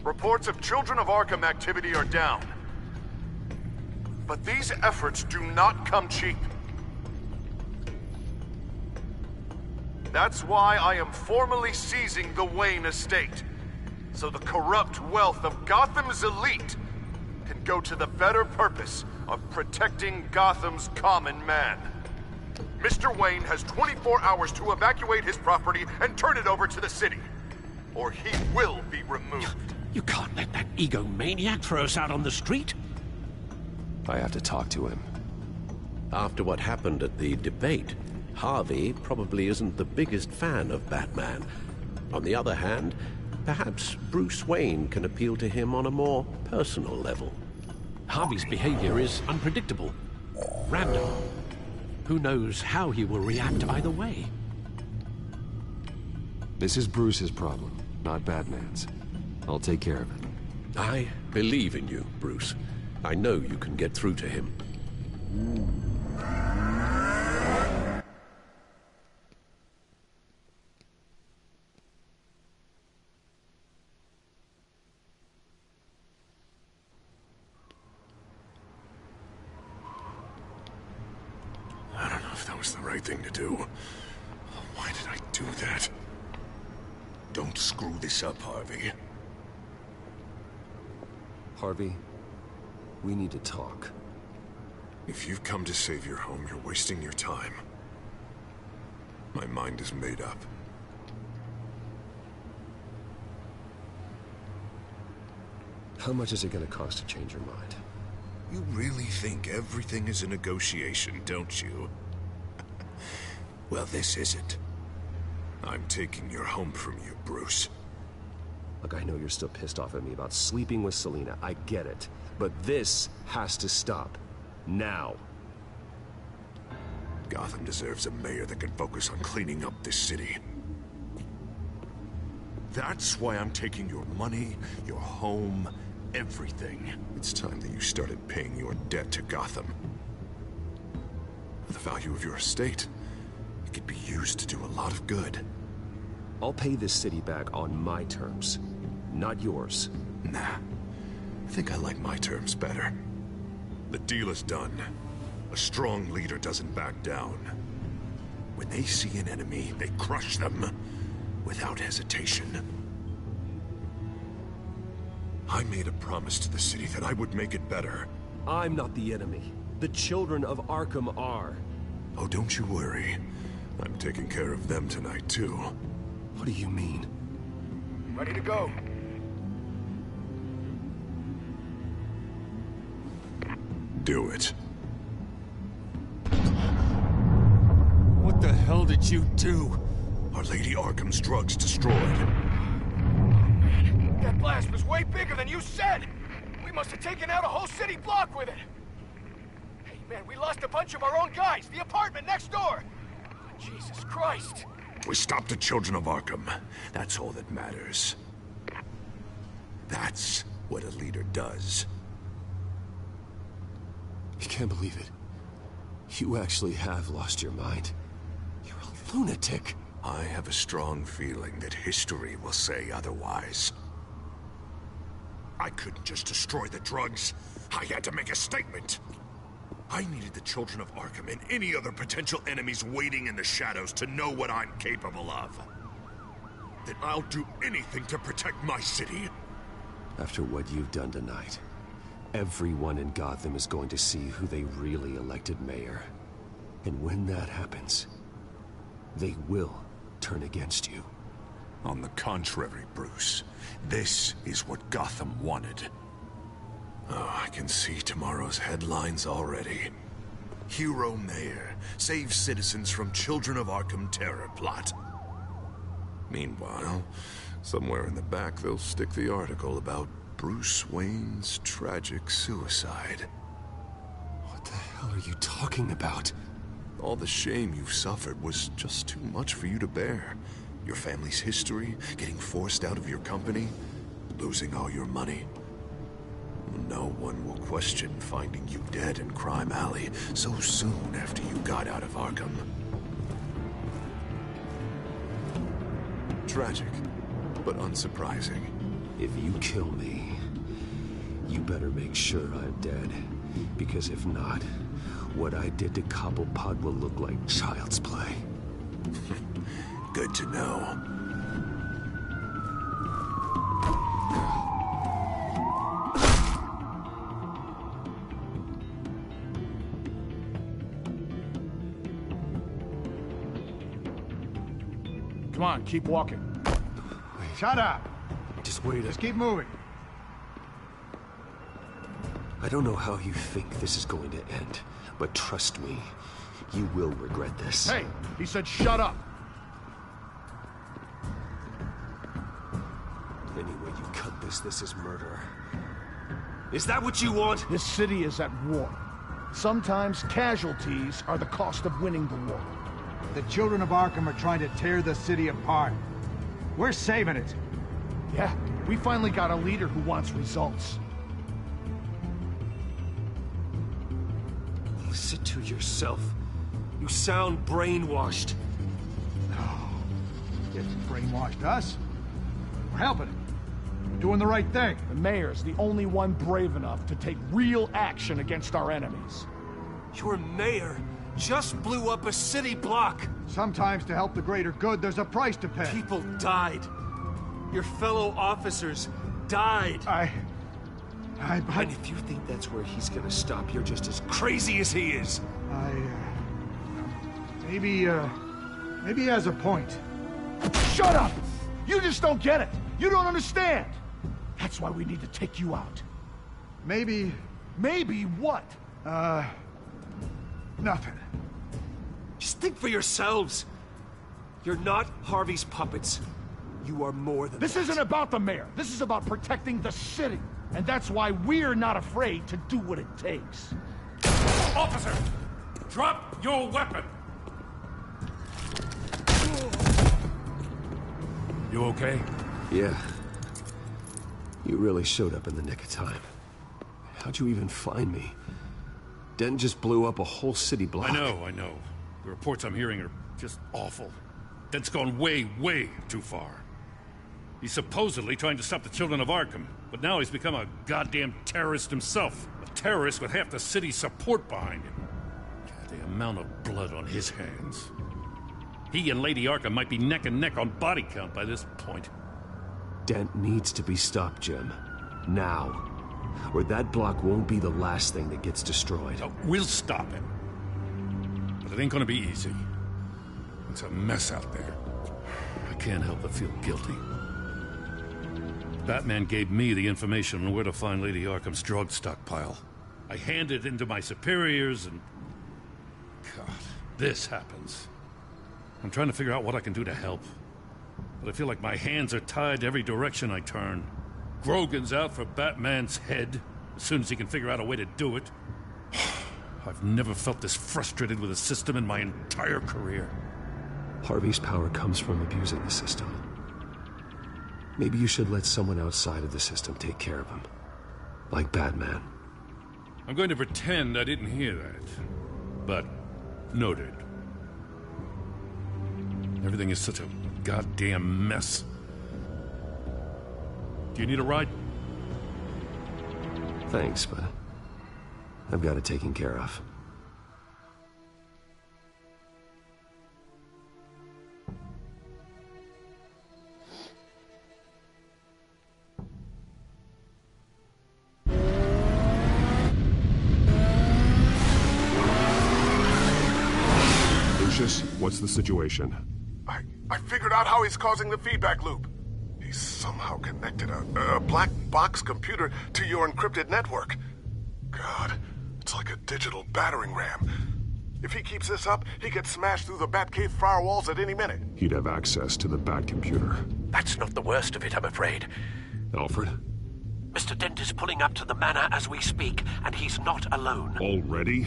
Reports of Children of Arkham activity are down. But these efforts do not come cheap. That's why I am formally seizing the Wayne estate, so the corrupt wealth of Gotham's elite can go to the better purpose of protecting Gotham's common man. Mr. Wayne has 24 hours to evacuate his property and turn it over to the city, or he will be removed. You can't let that egomaniac throw us out on the street. I have to talk to him. After what happened at the debate, Harvey probably isn't the biggest fan of Batman. On the other hand, perhaps Bruce Wayne can appeal to him on a more personal level. Harvey's behavior is unpredictable, random. Who knows how he will react either way? This is Bruce's problem, not Batman's. I'll take care of it. I believe in you, Bruce. I know you can get through to him. I don't know if that was the right thing to do. Why did I do that? Don't screw this up, Harvey. Harvey, we need to talk. If you've come to save your home, you're wasting your time. My mind is made up. How much is it going to cost to change your mind? You really think everything is a negotiation, don't you? Well, this isn't. I'm taking your home from you, Bruce. Look, I know you're still pissed off at me about sleeping with Selina. I get it. But this has to stop. Now. Gotham deserves a mayor that can focus on cleaning up this city. That's why I'm taking your money, your home, everything. It's time that you started paying your debt to Gotham. For the value of your estate, it could be used to do a lot of good. I'll pay this city back on my terms, not yours. Nah. I think I like my terms better. The deal is done. A strong leader doesn't back down. When they see an enemy, they crush them without hesitation. I made a promise to the city that I would make it better. I'm not the enemy. The children of Arkham are. Oh, don't you worry. I'm taking care of them tonight, too. What do you mean? Ready to go. Do it. What the hell did you do? Our Lady Arkham's drugs destroyed. That blast was way bigger than you said! We must have taken out a whole city block with it! Hey man, we lost a bunch of our own guys! The apartment next door! Jesus Christ! We stopped the children of Arkham. That's all that matters. That's what a leader does. I can't believe it. You actually have lost your mind. You're a lunatic. I have a strong feeling that history will say otherwise. I couldn't just destroy the drugs. I had to make a statement. I needed the children of Arkham and any other potential enemies waiting in the shadows to know what I'm capable of. That I'll do anything to protect my city. After what you've done tonight, everyone in Gotham is going to see who they really elected mayor. And when that happens, they will turn against you. On the contrary, Bruce. This is what Gotham wanted. Oh, I can see tomorrow's headlines already. Hero Mayor saves citizens from Children of Arkham terror plot. Meanwhile, somewhere in the back they'll stick the article about Bruce Wayne's tragic suicide. What the hell are you talking about? All the shame you've suffered was just too much for you to bear. Your family's history, getting forced out of your company, losing all your money. No one will question finding you dead in Crime Alley so soon after you got out of Arkham. Tragic, but unsurprising. If you kill me, you better make sure I'm dead. Because if not, what I did to Cobblepot will look like child's play. Good to know. Come on, keep walking. Shut up! Just wait. Just keep moving. I don't know how you think this is going to end, but trust me, you will regret this. Hey, he said shut up! Any way you cut this, this is murder. Is that what you want? This city is at war. Sometimes casualties are the cost of winning the war. The children of Arkham are trying to tear the city apart. We're saving it. Yeah, we finally got a leader who wants results. Listen to yourself. You sound brainwashed. It brainwashed us. We're helping it. We're doing the right thing. The mayor's the only one brave enough to take real action against our enemies. Your mayor just blew up a city block. Sometimes to help the greater good, there's a price to pay. People died. Your fellow officers died. And if you think that's where he's gonna stop, you're just as crazy as he is. Maybe he has a point. Shut up! You just don't get it. You don't understand. That's why we need to take you out. Maybe... Maybe what? Nothing. Just think for yourselves. You're not Harvey's puppets. You are more than This that. isn't about the mayor. This is about protecting the city. And that's why we're not afraid to do what it takes. Officer! Drop your weapon! You okay? Yeah. You really showed up in the nick of time. How'd you even find me? Den just blew up a whole city block. I know. The reports I'm hearing are just awful. Den's gone way, way too far. He's supposedly trying to stop the children of Arkham, but now he's become a goddamn terrorist himself. A terrorist with half the city's support behind him. God, the amount of blood on his hands. He and Lady Arkham might be neck and neck on body count by this point. Dent needs to be stopped, Jim. Now. Or that block won't be the last thing that gets destroyed. No, we'll stop him. But it ain't gonna be easy. It's a mess out there. I can't help but feel guilty. Batman gave me the information on where to find Lady Arkham's drug stockpile. I handed it into my superiors and... God, this happens. I'm trying to figure out what I can do to help. But I feel like my hands are tied every direction I turn. Grogan's out for Batman's head, as soon as he can figure out a way to do it. I've never felt this frustrated with a system in my entire career. Harvey's power comes from abusing the system. Maybe you should let someone outside of the system take care of him. Like Batman. I'm going to pretend I didn't hear that. But, noted. Everything is such a goddamn mess. Do you need a ride? Thanks, but I've got it taken care of. Lucius, what's the situation? I figured out how he's causing the feedback loop. He's somehow connected a black box computer to your encrypted network. God, it's like a digital battering ram. If he keeps this up, he could smash through the Batcave firewalls at any minute. He'd have access to the Bat computer. That's not the worst of it, I'm afraid. Alfred? Mr. Dent is pulling up to the manor as we speak, and he's not alone. Already?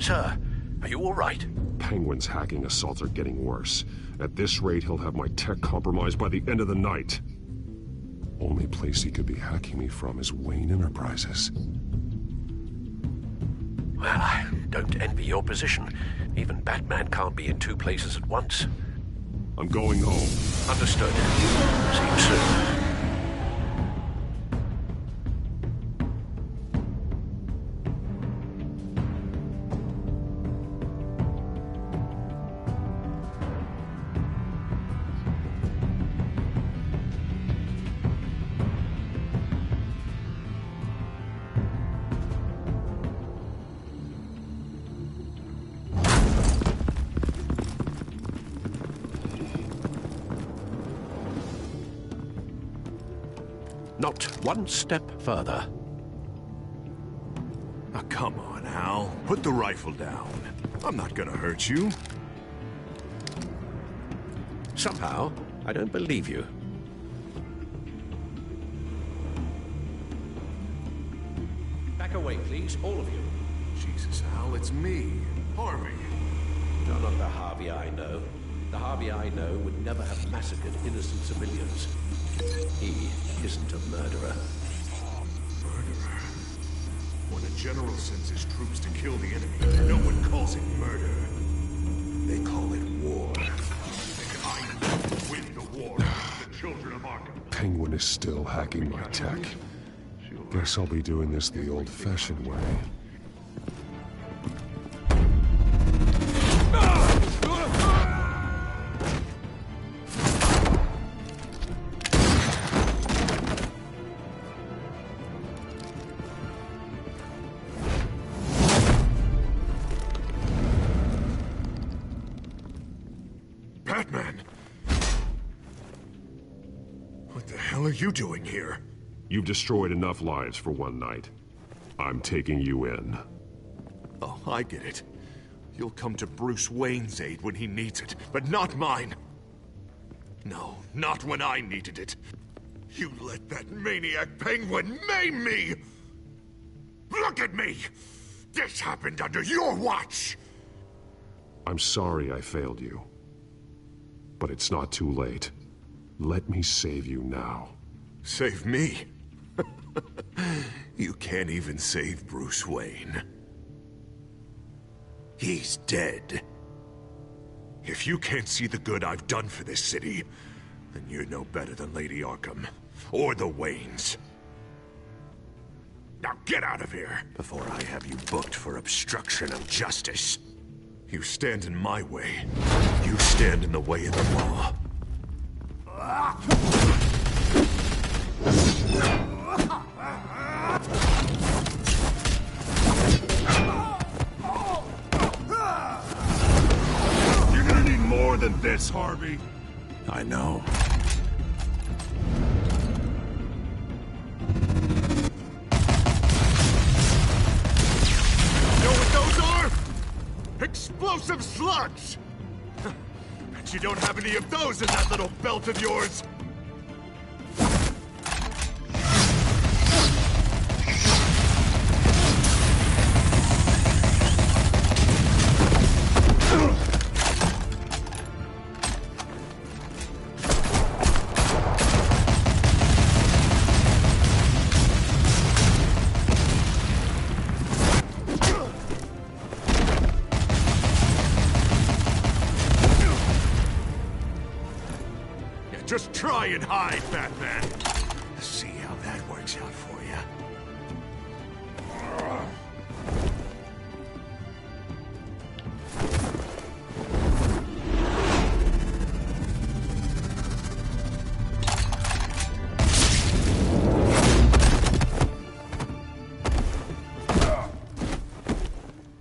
Sir, are you all right? Penguin's hacking assaults are getting worse. At this rate, he'll have my tech compromised by the end of the night. Only place he could be hacking me from is Wayne Enterprises. Well, I don't envy your position. Even Batman can't be in two places at once. I'm going home. Understood. See you soon. Not one step further. Oh, come on, Al. Put the rifle down. I'm not gonna hurt you. Somehow, I don't believe you. Back away, please, all of you. Jesus, Al, it's me, Harvey. You're not the Harvey I know. The Harvey I know would never have massacred innocent civilians. He isn't a murderer. Murderer? When a general sends his troops to kill the enemy, no one calls it murder. They call it war. And I win the war against the children of Arkham. Penguin is still hacking my tech. Guess I'll be doing this the old-fashioned way. Batman! What the hell are you doing here? You've destroyed enough lives for one night. I'm taking you in. Oh, I get it. You'll come to Bruce Wayne's aid when he needs it, but not mine. No, not when I needed it. You let that maniac Penguin maim me! Look at me! This happened under your watch! I'm sorry I failed you. But it's not too late. Let me save you now. Save me? You can't even save Bruce Wayne. He's dead. If you can't see the good I've done for this city, then you're no better than Lady Arkham, or the Waynes. Now get out of here, before I have you booked for obstruction of justice. You stand in my way. You stand in the way of the law. You're gonna need more than this, Harvey. I know. You know what those are? Explosive slugs! Bet you don't have any of those in that little belt of yours! Just try and hide, Batman. Let's see how that works out for you.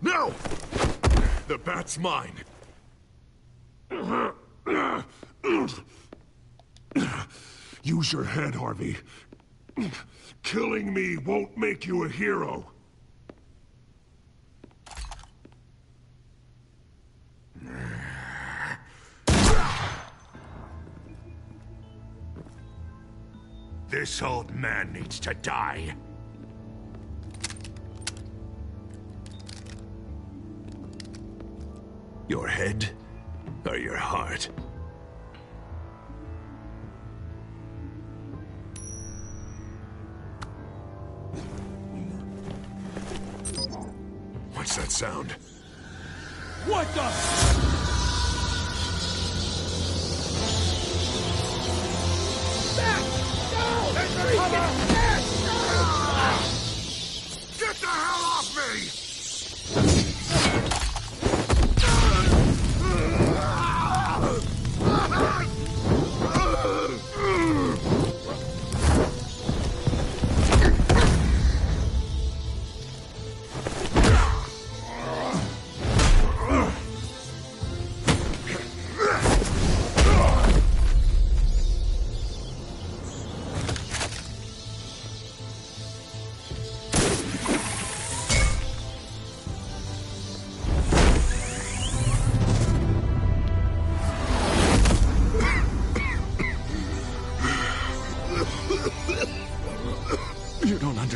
No! The bat's mine. Use your head, Harvey. Killing me won't make you a hero. This old man needs to die. Your head or your heart? What's that sound? What the? Get the hell off me!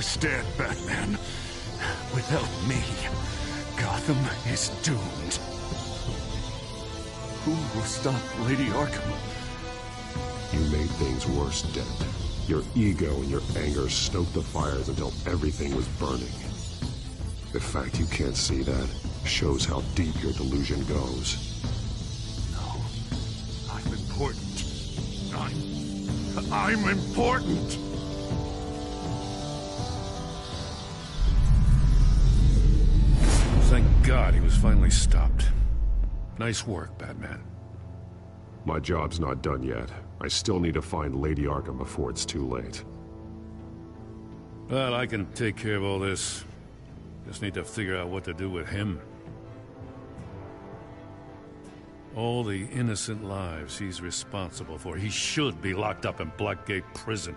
understand, Batman. Without me, Gotham is doomed. Who will stop Lady Arkham? You made things worse, Dent. Your ego and your anger stoked the fires until everything was burning. The fact you can't see that shows how deep your delusion goes. No. I'm important. I'm important! Thank God he was finally stopped. Nice work, Batman. My job's not done yet. I still need to find Lady Arkham before it's too late. Well, I can take care of all this. Just need to figure out what to do with him. All the innocent lives he's responsible for. He should be locked up in Blackgate Prison.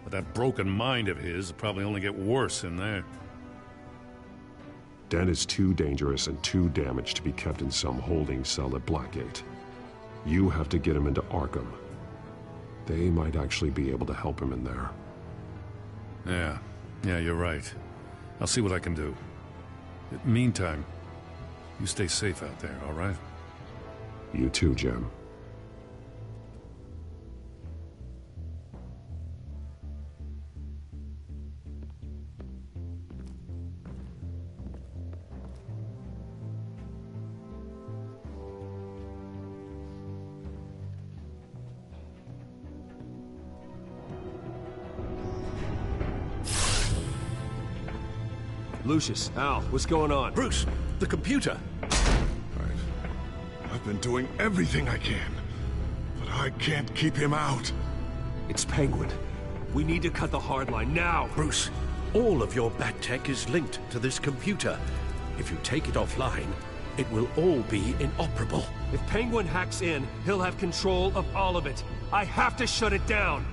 But that broken mind of his will probably only get worse in there. Dent is too dangerous and too damaged to be kept in some holding cell at Blackgate. You have to get him into Arkham. They might actually be able to help him in there. Yeah, you're right. I'll see what I can do. Meantime, you stay safe out there, all right? You too, Jim. Lucius, Al, what's going on? Bruce, the computer! I've been doing everything I can, but I can't keep him out. It's Penguin. We need to cut the hard line now! Bruce, all of your bat tech is linked to this computer. If you take it offline, it will all be inoperable. If Penguin hacks in, he'll have control of all of it. I have to shut it down!